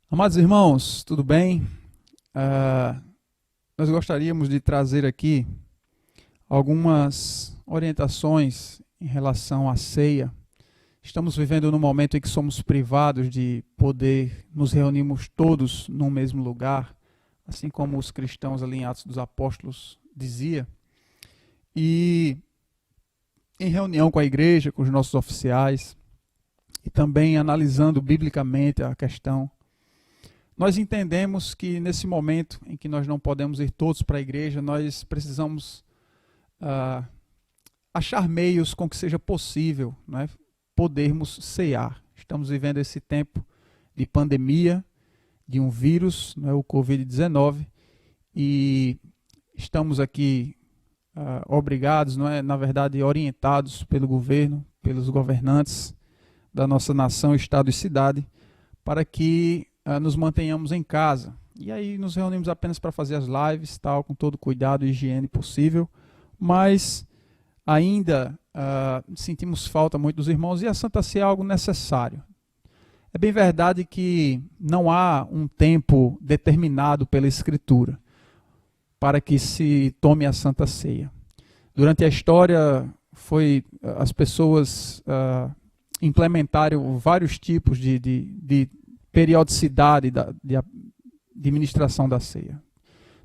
Amados irmãos, tudo bem? Ah, Nós gostaríamos de trazer aqui algumas orientações em relação à ceia. Estamos vivendo num momento em que somos privados de poder nos reunirmos todos num mesmo lugar, assim como os cristãos ali em Atos dos Apóstolos dizia. E em reunião com a igreja, com os nossos oficiais, e também analisando biblicamente a questão, nós entendemos que nesse momento em que nós não podemos ir todos para a igreja, nós precisamos achar meios com que seja possível, né, podermos cear. Estamos vivendo esse tempo de pandemia, de um vírus, né, o Covid-19, e estamos aqui obrigados, não é, na verdade, orientados pelo governo, pelos governantes da nossa nação, estado e cidade, para que nos mantenhamos em casa. E aí nos reunimos apenas para fazer as lives, tal, com todo o cuidado e higiene possível, mas ainda sentimos falta muito dos irmãos e a Santa Ceia é algo necessário. É bem verdade que não há um tempo determinado pela Escritura para que se tome a Santa Ceia. Durante a história, as pessoas implementaram vários tipos de periodicidade de ministração da ceia.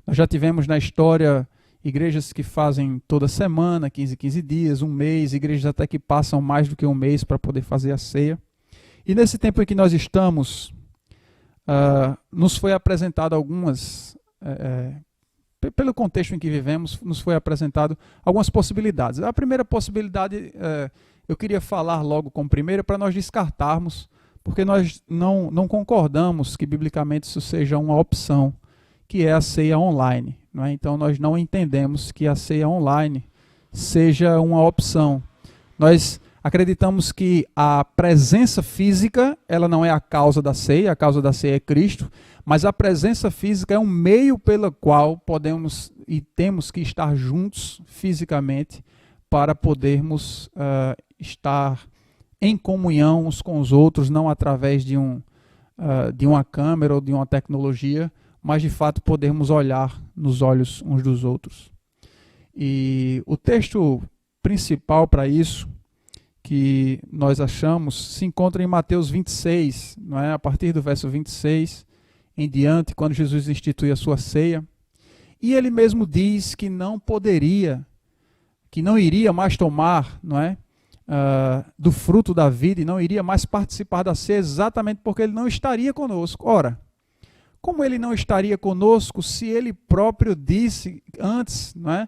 Nós já tivemos na história igrejas que fazem toda semana, 15 dias, um mês, igrejas até que passam mais do que um mês para poder fazer a ceia. E nesse tempo em que nós estamos, nos foi apresentado pelo contexto em que vivemos, nos foi apresentado algumas possibilidades. A primeira possibilidade, eu queria falar logo como primeira, para nós descartarmos, porque nós não concordamos que biblicamente isso seja uma opção, que é a ceia online. Não é? Então nós não entendemos que a ceia online seja uma opção. Nós acreditamos que a presença física, ela não é a causa da ceia é Cristo, mas a presença física é um meio pelo qual podemos e temos que estar juntos fisicamente para podermos estar em comunhão uns com os outros, não através de uma câmera ou de uma tecnologia, mas de fato podermos olhar nos olhos uns dos outros. E o texto principal para isso, que nós achamos, se encontra em Mateus 26, não é? A partir do verso 26 em diante, quando Jesus institui a sua ceia. E ele mesmo diz que não iria mais tomar, não é? Do fruto da vida e não iria mais participar da ceia exatamente porque ele não estaria conosco. Ora, como ele não estaria conosco se ele próprio disse antes, não é,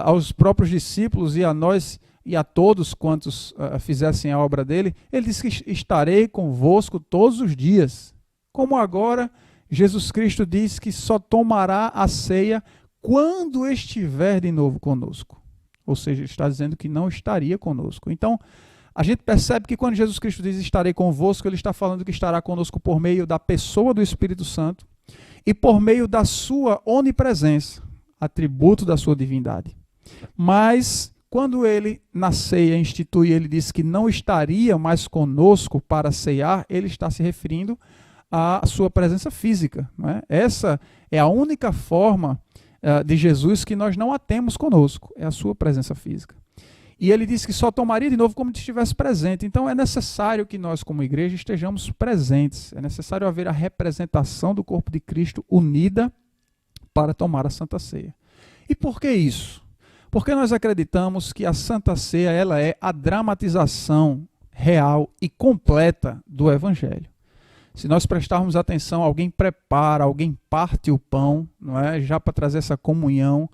aos próprios discípulos e a nós e a todos quantos fizessem a obra dele, ele disse que estarei convosco todos os dias. Como agora Jesus Cristo diz que só tomará a ceia quando estiver de novo conosco. Ou seja, ele está dizendo que não estaria conosco. Então, a gente percebe que quando Jesus Cristo diz estarei convosco, ele está falando que estará conosco por meio da pessoa do Espírito Santo e por meio da sua onipresença, atributo da sua divindade. Mas, quando ele, na ceia, institui, ele diz que não estaria mais conosco para ceiar, ele está se referindo à sua presença física. Não é? Essa é a única forma de Jesus que nós não a temos conosco, é a sua presença física. E ele disse que só tomaria de novo como se estivesse presente. Então é necessário que nós como igreja estejamos presentes, é necessário haver a representação do corpo de Cristo unida para tomar a Santa Ceia. E por que isso? Porque nós acreditamos que a Santa Ceia ela é a dramatização real e completa do Evangelho. Se nós prestarmos atenção, alguém prepara, alguém parte o pão, não é? Já para trazer essa comunhão,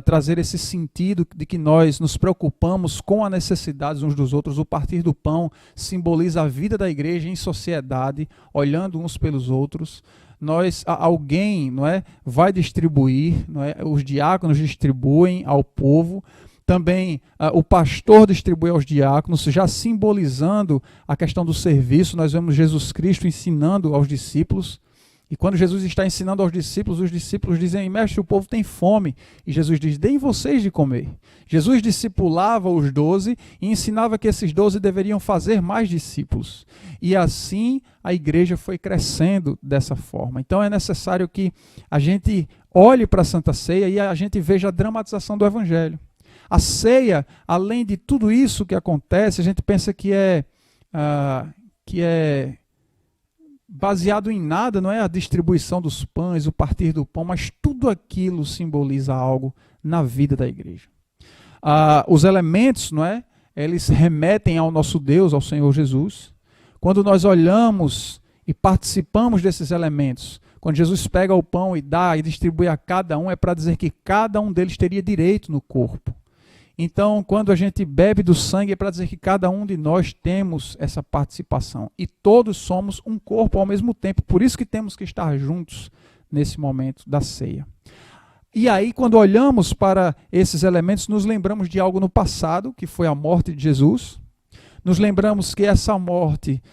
trazer esse sentido de que nós nos preocupamos com as necessidades uns dos outros. O partir do pão simboliza a vida da igreja em sociedade, olhando uns pelos outros. Alguém, não é, vai distribuir, não é? Os diáconos distribuem ao povo. Também o pastor distribui aos diáconos, já simbolizando a questão do serviço. Nós vemos Jesus Cristo ensinando aos discípulos E quando Jesus está ensinando aos discípulos, os discípulos dizem: mestre, o povo tem fome. E Jesus diz: deem vocês de comer. Jesus discipulava os 12 e ensinava que esses 12 deveriam fazer mais discípulos. E assim a igreja foi crescendo dessa forma. Então é necessário que a gente olhe para a Santa Ceia e a gente veja a dramatização do Evangelho. A ceia, além de tudo isso que acontece, a gente pensa que é baseado em nada, não é a distribuição dos pães, o partir do pão, mas tudo aquilo simboliza algo na vida da igreja. Os elementos, não é? Eles remetem ao nosso Deus, ao Senhor Jesus. Quando nós olhamos e participamos desses elementos, quando Jesus pega o pão e dá e distribui a cada um, é para dizer que cada um deles teria direito no corpo. Então, quando a gente bebe do sangue, é para dizer que cada um de nós temos essa participação. E todos somos um corpo ao mesmo tempo. Por isso que temos que estar juntos nesse momento da ceia. E aí, quando olhamos para esses elementos, nos lembramos de algo no passado, que foi a morte de Jesus. Nos lembramos que essa morte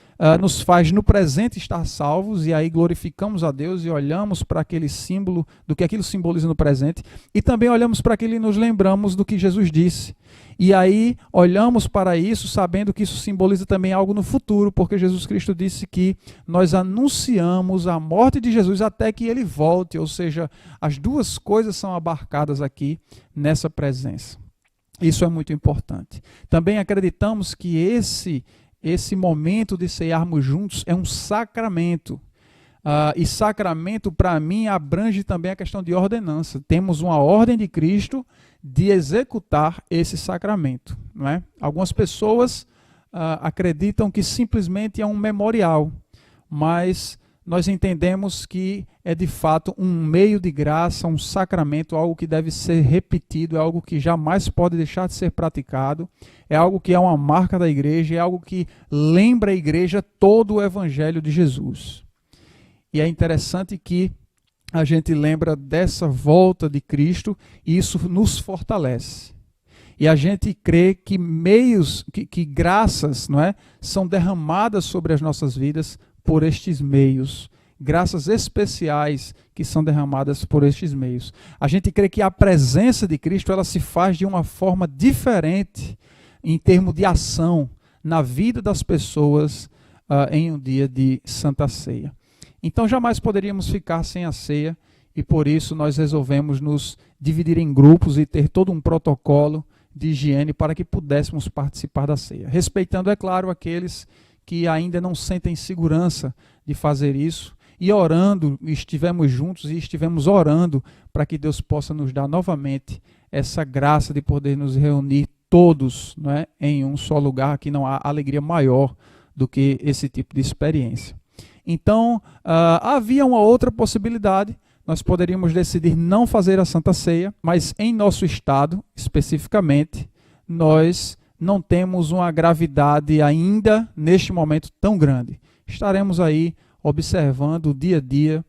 nos faz no presente estar salvos, e aí glorificamos a Deus e olhamos para aquele símbolo, do que aquilo simboliza no presente, e também olhamos para aquilo e nos lembramos do que Jesus disse. E aí olhamos para isso sabendo que isso simboliza também algo no futuro, porque Jesus Cristo disse que nós anunciamos a morte de Jesus até que ele volte, ou seja, as duas coisas são abarcadas aqui nessa presença. Isso é muito importante. Também acreditamos que esse momento de cearmos juntos é um sacramento. E sacramento, para mim, abrange também a questão de ordenança. Temos uma ordem de Cristo de executar esse sacramento, não é? Algumas pessoas acreditam que simplesmente é um memorial, mas nós entendemos que é de fato um meio de graça, um sacramento, algo que deve ser repetido, é algo que jamais pode deixar de ser praticado, é algo que é uma marca da igreja, é algo que lembra a igreja todo o evangelho de Jesus. E é interessante que a gente lembra dessa volta de Cristo e isso nos fortalece. E a gente crê que que graças, não é, são derramadas sobre as nossas vidas por estes meios, graças especiais que são derramadas por estes meios. A gente crê que a presença de Cristo ela se faz de uma forma diferente em termos de ação na vida das pessoas em um dia de Santa Ceia. Então jamais poderíamos ficar sem a ceia e por isso nós resolvemos nos dividir em grupos e ter todo um protocolo de higiene para que pudéssemos participar da ceia. Respeitando, é claro, aqueles que ainda não sentem segurança de fazer isso, e orando, estivemos juntos e estivemos orando para que Deus possa nos dar novamente essa graça de poder nos reunir todos, não é, em um só lugar, que não há alegria maior do que esse tipo de experiência. Então, havia uma outra possibilidade, nós poderíamos decidir não fazer a Santa Ceia, mas em nosso estado, especificamente, nós não temos uma gravidade ainda, neste momento, tão grande. Estaremos aí observando o dia a dia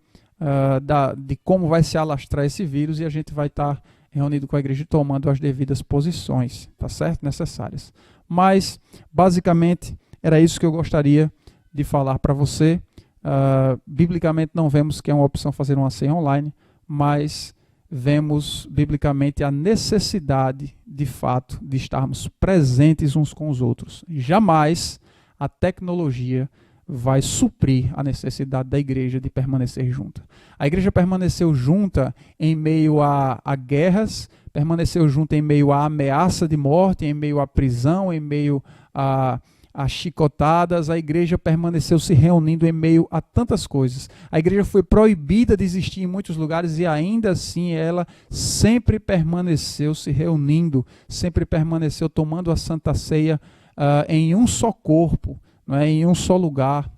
de como vai se alastrar esse vírus e a gente vai estar reunido com a igreja tomando as devidas posições, tá certo? Necessárias. Mas, basicamente, era isso que eu gostaria de falar para você. Biblicamente não vemos que é uma opção fazer uma ceia online, mas vemos biblicamente a necessidade, de fato, de estarmos presentes uns com os outros. Jamais a tecnologia vai suprir a necessidade da igreja de permanecer junta. A igreja permaneceu junta em meio a guerras, permaneceu junta em meio à ameaça de morte, em meio à prisão, em meio a chicotadas. A igreja permaneceu se reunindo em meio a tantas coisas. A igreja foi proibida de existir em muitos lugares e ainda assim ela sempre permaneceu se reunindo, sempre permaneceu tomando a Santa Ceia em um só corpo, não é? Em um só lugar.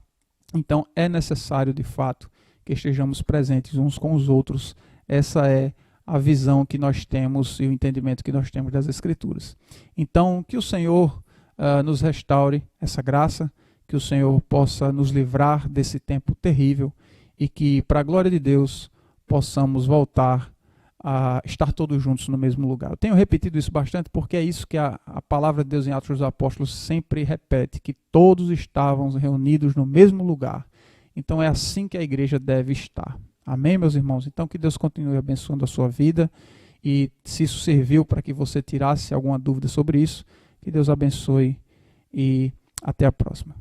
Então é necessário de fato que estejamos presentes uns com os outros. Essa é a visão que nós temos e o entendimento que nós temos das Escrituras. Então que o Senhor nos restaure essa graça, que o Senhor possa nos livrar desse tempo terrível e que, para a glória de Deus, possamos voltar a estar todos juntos no mesmo lugar. Eu tenho repetido isso bastante porque é isso que a palavra de Deus em Atos dos Apóstolos sempre repete, que todos estavam reunidos no mesmo lugar. Então é assim que a igreja deve estar. Amém, meus irmãos? Então que Deus continue abençoando a sua vida, e se isso serviu para que você tirasse alguma dúvida sobre isso, que Deus abençoe e até a próxima.